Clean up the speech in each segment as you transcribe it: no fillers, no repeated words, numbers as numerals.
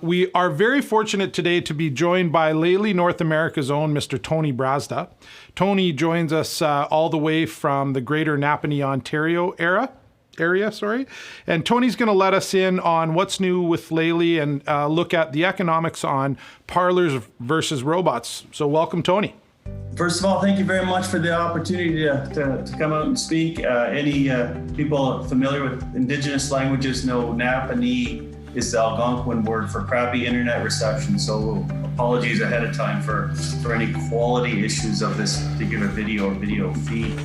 We are very fortunate today to be joined by Lely North America's own Mr. Tony Brazda. Tony joins us all the way from the Greater Napanee, Ontario area. And Tony's going to let us in on what's new with Lely and look at the economics on parlors versus robots. So welcome, Tony. First of all, thank you very much for the opportunity to come out and speak. Any people familiar with Indigenous languages know Napanee is the Algonquin word for crappy internet reception. So apologies ahead of time for any quality issues of this particular video or video feed.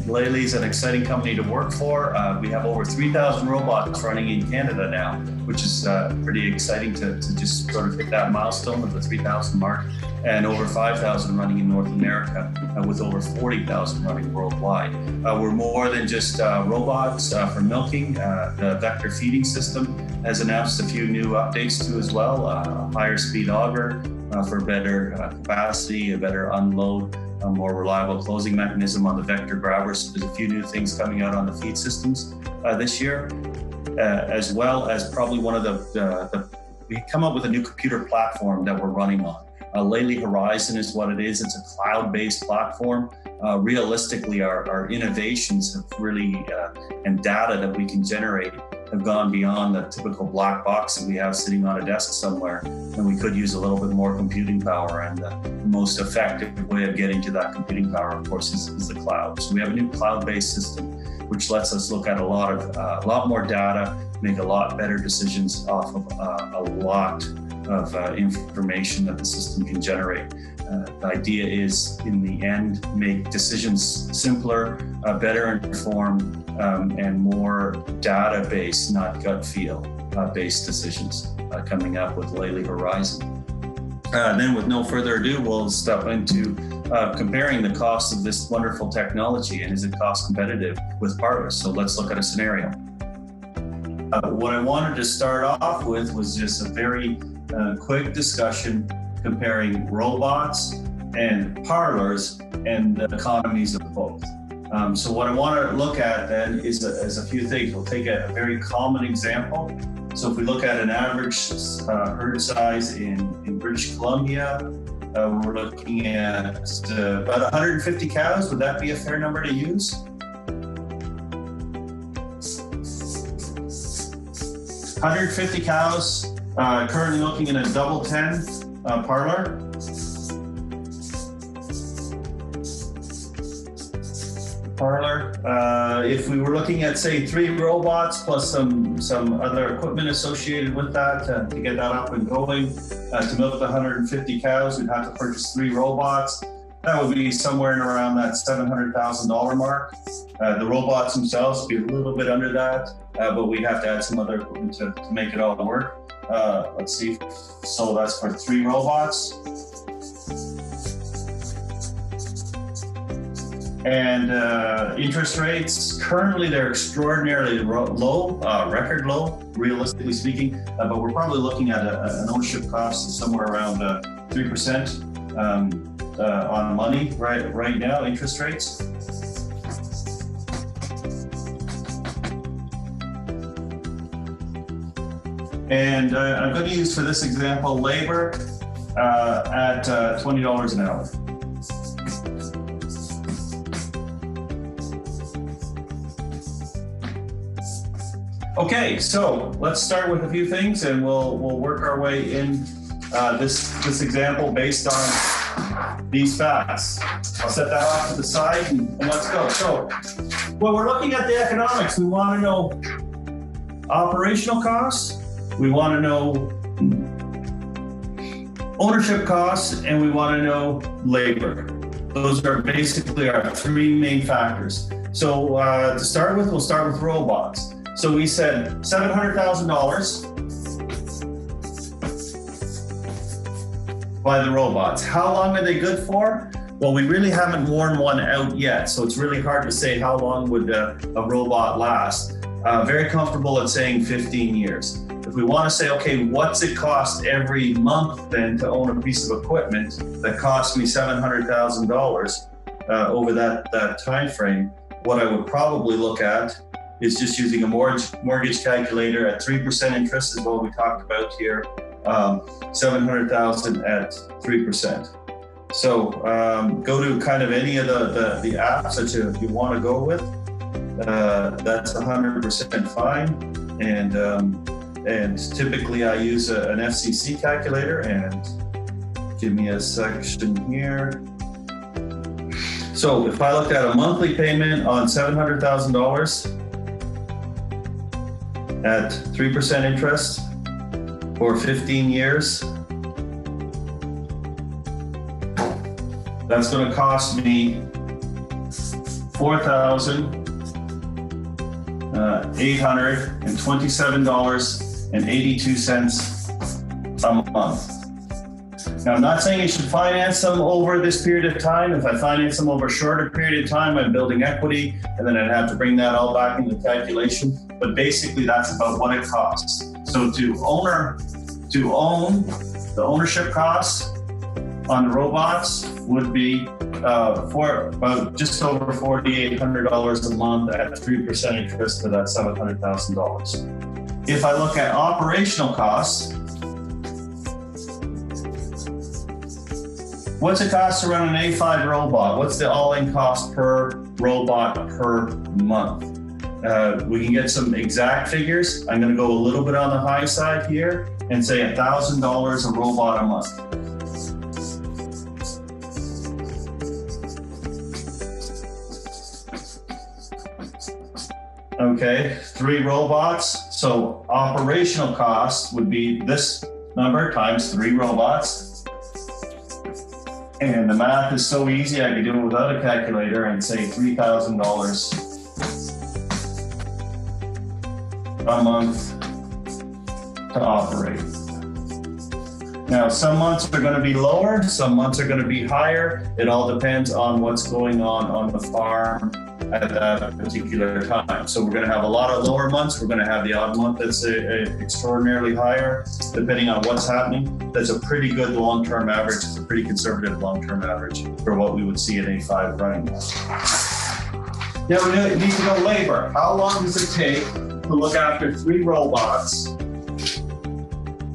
Lely is an exciting company to work for. We have over 3,000 robots running in Canada now, which is pretty exciting to just sort of hit that milestone of the 3,000 mark, and over 5,000 running in North America, with over 40,000 running worldwide. We're more than just robots for milking. The vector feeding system has announced a few new updates too as well, a higher speed auger for better capacity, a better unload, a more reliable closing mechanism on the vector grabbers. There's a few new things coming out on the feed systems this year, as well as probably one of we come up with a new computer platform that we're running on. Lely Horizon is what it is. It's a cloud-based platform. Realistically, our innovations have really, and data that we can generate have gone beyond the typical black box that we have sitting on a desk somewhere, and we could use a little bit more computing power. And the most effective way of getting to that computing power, of course, is the cloud. So we have a new cloud-based system, which lets us look at a lot more data, make a lot better decisions off of a lot of information that the system can generate. The idea is, in the end, make decisions simpler, better informed, and more data-based, not gut feel-based decisions coming up with Lely Horizon. Then with no further ado, we'll step into comparing the cost of this wonderful technology, and is it cost competitive with Parlors? So let's look at a scenario. What I wanted to start off with was just a very quick discussion comparing robots and parlors and the economies of both. So what I want to look at then is a few things. We'll take a very common example. So if we look at an average herd size in British Columbia, we're looking at about 150 cows. Would that be a fair number to use? 150 cows, currently looking at a double 10 parlor. If we were looking at, say, 3 robots plus some other equipment associated with that to get that up and going, to milk the 150 cows, we'd have to purchase 3 robots. That would be somewhere in around that $700,000 mark. The robots themselves would be a little bit under that, but we'd have to add some other equipment to make it all work. Let's see. So that's for 3 robots. And interest rates, currently they're extraordinarily low, record low, realistically speaking, but we're probably looking at an ownership cost of somewhere around 3% on money right now, interest rates. And I'm going to use for this example labor at $20 an hour. Okay, so let's start with a few things, and we'll work our way in this example based on these facts. I'll set that off to the side and let's go. So, when we're looking at the economics, we want to know operational costs, we want to know ownership costs, and we want to know labor. Those are basically our 3 main factors. So to start with, we'll start with robots. So we said $700,000 by the robots. How long are they good for? Well, we really haven't worn one out yet, so it's really hard to say how long would a robot last. Very comfortable at saying 15 years. If we want to say, okay, what's it cost every month then to own a piece of equipment that cost me $700,000 over that time frame, what I would probably look at is just using a mortgage calculator at 3% interest is what we talked about here. 700,000 at 3%. So go to kind of any of the apps that you want to go with. That's 100% fine. And typically I use an FCC calculator, and give me a section here. So if I looked at a monthly payment on $700,000 at 3% interest for 15 years, that's going to cost me $4,827.82 a month. Now, I'm not saying you should finance them over this period of time. If I finance them over a shorter period of time, I'm building equity, and then I'd have to bring that all back into the calculation. But basically, that's about what it costs. So to own, the ownership costs on the robots would be for about just over $4,800 a month at 3% interest for that $700,000. If I look at operational costs, what's it cost to run an A5 robot? What's the all-in cost per robot per month? We can get some exact figures. I'm going to go a little bit on the high side here and say $1,000 a robot a month. Okay, 3 robots. So operational cost would be this number times 3 robots. And the math is so easy, I could do it without a calculator and say $3,000 a month to operate. Now, some months are going to be lower, some months are going to be higher. It all depends on what's going on the farm at that particular time. So we're going to have a lot of lower months. We're going to have the odd month that's extraordinarily higher, depending on what's happening. That's a pretty good long-term average. It's a pretty conservative long-term average for what we would see in A5 running. Now we need to know labor. How long does it take to look after 3 robots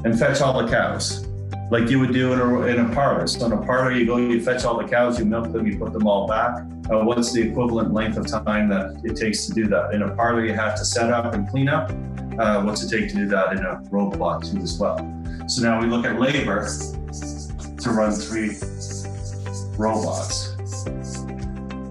and fetch all the cows? Like you would do in a parlor. So in a parlor, you go, you fetch all the cows, you milk them, you put them all back. What's the equivalent length of time that it takes to do that? In a parlor, you have to set up and clean up. What's it take to do that in a robot too as well? So now we look at labor to run 3 robots.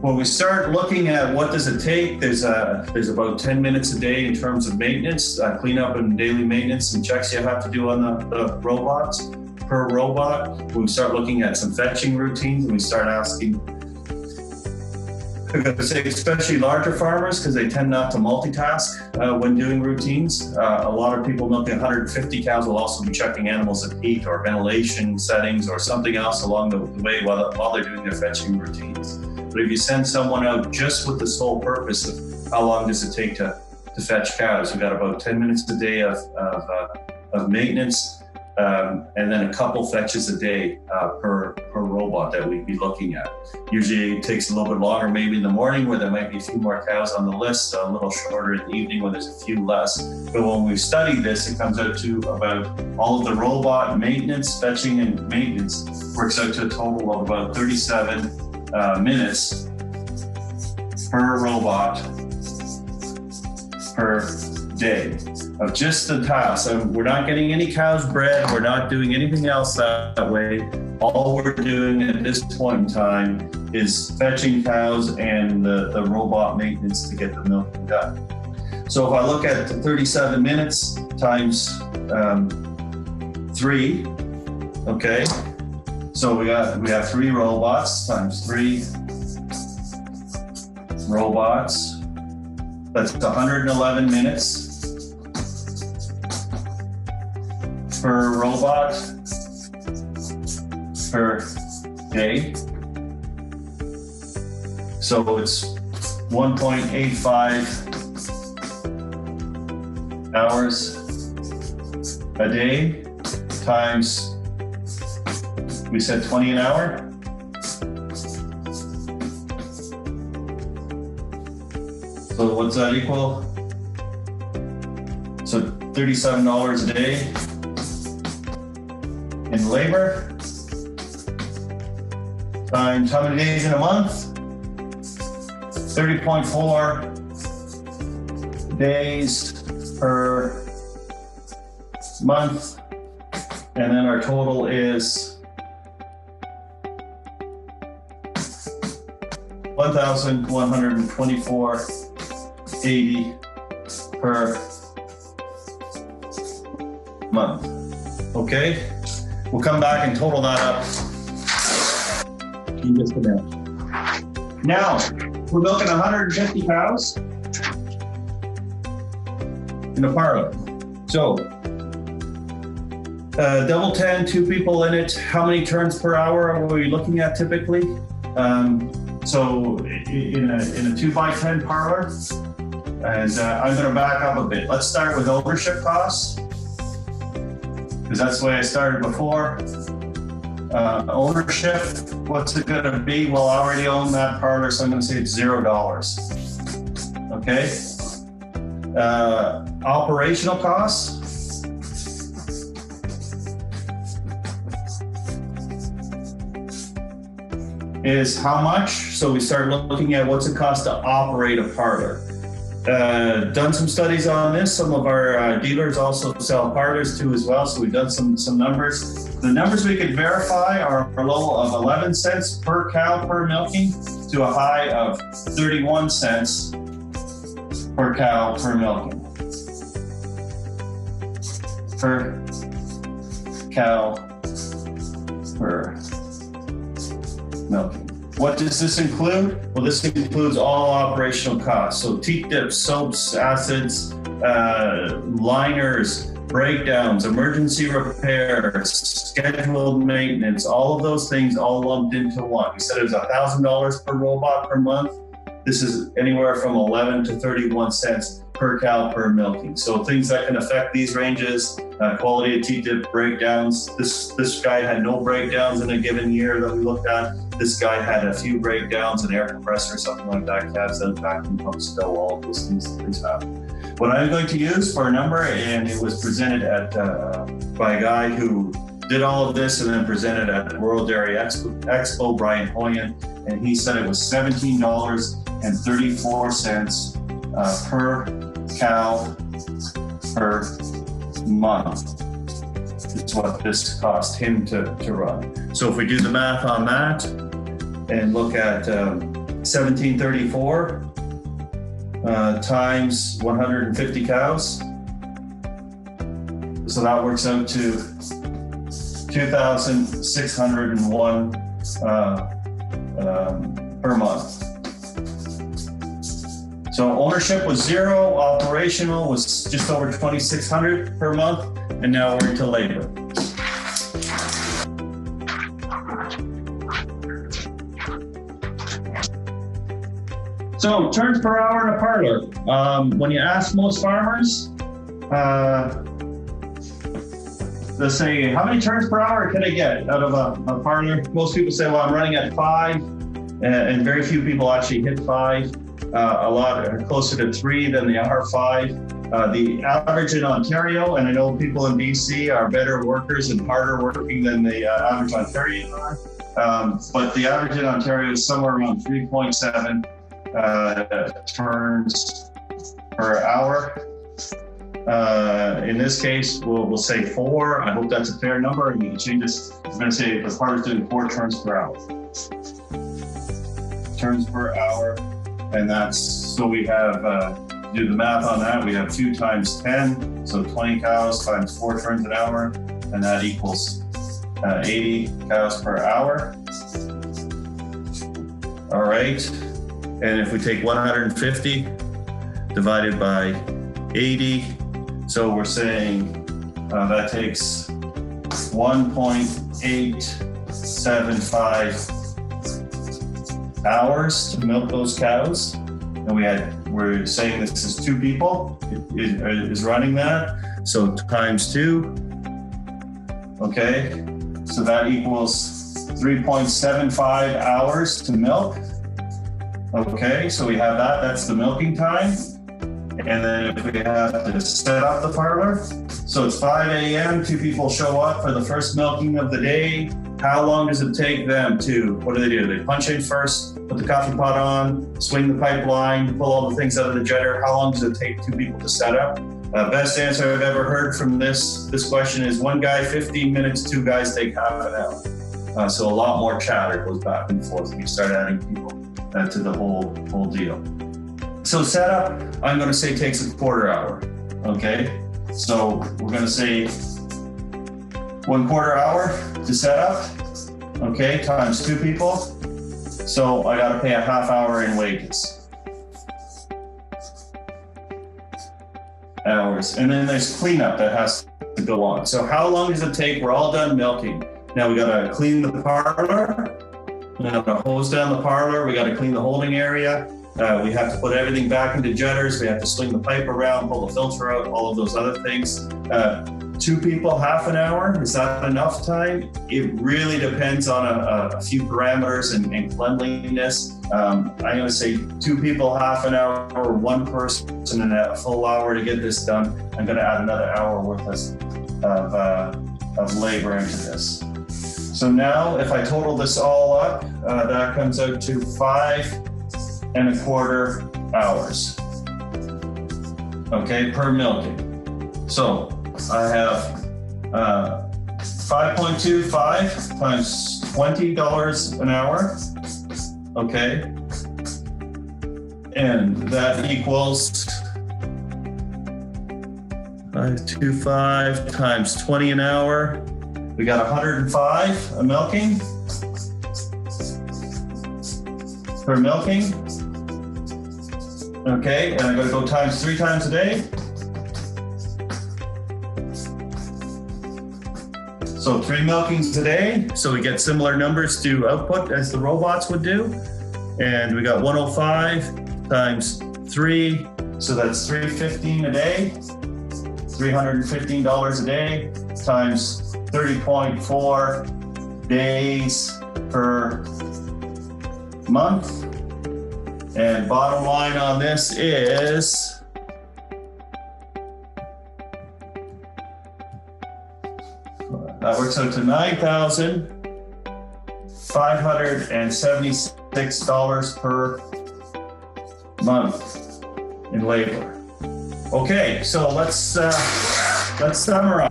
When we start looking at what does it take, there's about 10 minutes a day in terms of maintenance, cleanup and daily maintenance and checks you have to do on the robots per robot. When we start looking at some fetching routines and we start asking, especially larger farmers, because they tend not to multitask when doing routines. A lot of people milking 150 cows will also be checking animals at heat or ventilation settings or something else along the way while they're doing their fetching routines. But if you send someone out just with the sole purpose of how long does it take to fetch cows, we've got about 10 minutes a day of maintenance, and then a couple fetches a day per robot that we'd be looking at. Usually it takes a little bit longer, maybe in the morning where there might be a few more cows on the list, a little shorter in the evening when there's a few less. But when we study this, it comes out to about all of the robot maintenance, fetching and maintenance works out to a total of about 37 minutes per robot per day of just the task. So we're not getting any cows bred, we're not doing anything else that way. All we're doing at this point in time is fetching cows and the robot maintenance to get the milking done. So if I look at 37 minutes times 3, okay, so we have 3 robots times 3 robots. That's 111 minutes per robot per day. So it's 1.85 hours a day times, we said 20 an hour. So what's that equal? So $37 a day in labor times how many days in a month? 30.4 days per month. And then our total is $1,124.80 per month. Okay, we'll come back and total that up in just a minute. Now, we're milking 150 cows in a parlor. So, double 10, 2 people in it. How many turns per hour are we looking at typically? So in a 2x10 parlor, and I'm going to back up a bit. Let's start with ownership costs, because that's the way I started before. Ownership, what's it going to be? Well, I already own that parlor, so I'm going to say it's $0. Okay. Operational costs. Is how much? So we start looking at what's it cost to operate a parlor. Done some studies on this. Some of our dealers also sell parlors too as well. So we've done some numbers. The numbers we could verify are a low of 11 cents per cow per milking to a high of 31 cents per cow per milking. Per cow per milking. What does this include? Well, this includes all operational costs. So teat dips, soaps, acids, liners, breakdowns, emergency repairs, scheduled maintenance, all of those things all lumped into one. We said it was $1,000 per robot per month. This is anywhere from 11 to 31 cents per cow per milking. So things that can affect these ranges, quality of teat dip, breakdowns. This guy had no breakdowns in a given year that we looked at. This guy had a few breakdowns, an air compressor, something like that, cabs out, vacuum pump, spill, all of those things happen. What I'm going to use for a number, and it was presented at by a guy who did all of this and then presented at the World Dairy Expo, Brian Hoyen, and he said it was $17.34 per cow per month. It's what this cost him to run. So if we do the math on that and look at $17.34 times 150 cows, so that works out to 2,601 per month. So ownership was 0, operational was just over 2,600 per month, and now we're into labor. So turns per hour in a parlor. When you ask most farmers, they'll say, how many turns per hour can I get out of a parlor? Most people say, well, I'm running at 5, and very few people actually hit 5. A lot are closer to 3 than they are 5. The average in Ontario, and I know people in BC are better workers and harder working than the average Ontarian are, but the average in Ontario is somewhere around 3.7 turns per hour. In this case, we'll say 4. I hope that's a fair number, and you can change this. I'm going to say the parlor is doing 4 turns per hour. Turns per hour, and that's, so we have, do the math on that, we have 2 times 10, so 20 cows times 4 turns an hour, and that equals 80 cows per hour. All right, and if we take 150 divided by 80, so we're saying that takes 1.875 hours to milk those cows. And we're saying this is 2 people is running that. So times 2. Okay, so that equals 3.75 hours to milk. Okay, so we have that. That's the milking time. And then if we have to set up the parlor, so it's 5 a.m., 2 people show up for the first milking of the day. How long does it take them to, what do? They punch in first, put the coffee pot on, swing the pipeline, pull all the things out of the jetter. How long does it take 2 people to set up? Best answer I've ever heard from this question is 1 guy, 15 minutes, 2 guys take half an hour. So a lot more chatter goes back and forth when you start adding people to the whole deal. So setup, I'm going to say takes a quarter hour. Okay, so we're going to say 1/4 hour to set up. Okay, times 2 people. So I got to pay a half hour in wages. Hours. And then there's cleanup that has to go on. So how long does it take? We're all done milking. Now we got to clean the parlor. We got to hose down the parlor. We got to clean the holding area. We have to put everything back into jetters. We have to swing the pipe around, pull the filter out, all of those other things. 2 people, half an hour. Is that enough time? It really depends on a few parameters and cleanliness. I'm going to say 2 people, half an hour, 1 person and a full hour to get this done. I'm going to add another hour worth of labor into this. So now if I total this all up, that comes out to 5.25 hours. Okay, per milking. So I have 5.25 times $20 an hour. Okay, and that equals 5.25 times 20 an hour. We got 105 a milking per milking. Okay, and I'm going to go times 3 times a day. So 3 milkings a day. So we get similar numbers to output as the robots would do. And we got 105 times 3. So that's $315 a day, $315 a day times 30.4 days per month. And bottom line on this is that works out to $9,576 per month in labor. Okay, so let's summarize.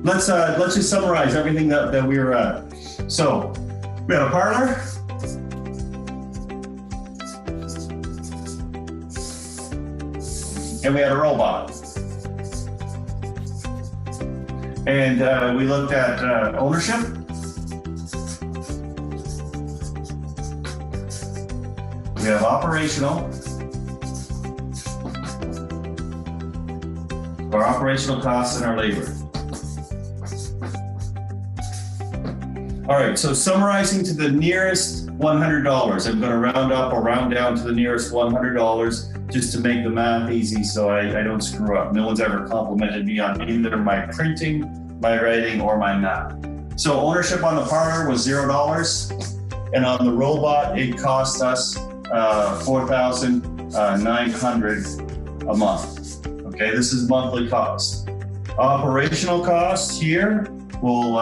Let's just summarize everything that we were at. So we had a parlor. And we had a robot. And we looked at ownership. We have operational. Our operational costs and our labor. All right, so summarizing to the nearest $100. I'm going to round up or round down to the nearest $100 just to make the math easy so I don't screw up. No one's ever complimented me on either my printing, my writing, or my math. So ownership on the parlor was $0, and on the robot, it cost us $4,900 a month. Okay, this is monthly cost. Operational cost here, we'll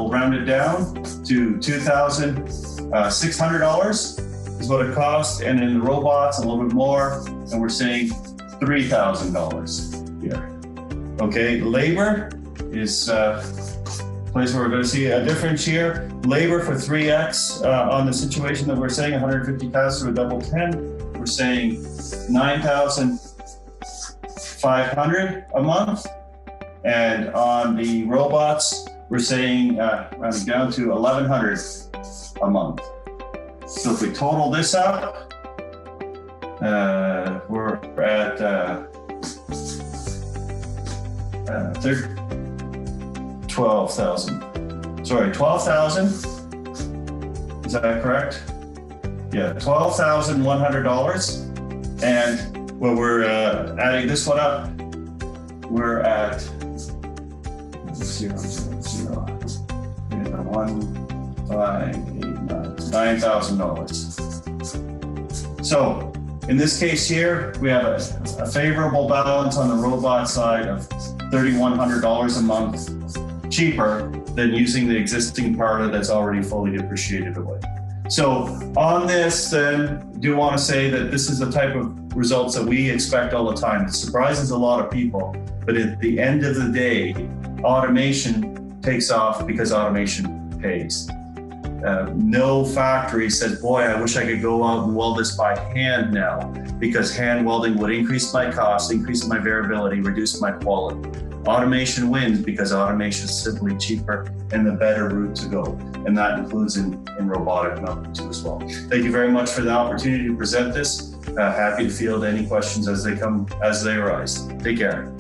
round it down to $2,600 is what it costs, and in the robots a little bit more, and we're saying $3,000 here. Okay, labor is a place where we're going to see a difference here. Labor for 3x on the situation that we're saying 150 cows to a double 10, we're saying $9,500 a month, and on the robots we're saying rounding down to $1,100 a month. So if we total this up, we're at 12,000. Sorry, 12,000. Is that correct? Yeah, $12,100. And when we're adding this one up, we're at 0, 0, 0. $9,000. So In this case here, we have a favorable balance on the robot side of $3,100 a month cheaper than using the existing parlor that's already fully depreciated away. So on this, then, do want to say that this is the type of results that we expect all the time. It surprises a lot of people, but at the end of the day, automation takes off because automation pays. No factory says, boy, I wish I could go out and weld this by hand now, because hand welding would increase my cost, increase my variability, reduce my quality. Automation wins because automation is simply cheaper and the better route to go. And that includes in robotic melting too as well. Thank you very much for the opportunity to present this. Happy to field any questions as they arise. Take care.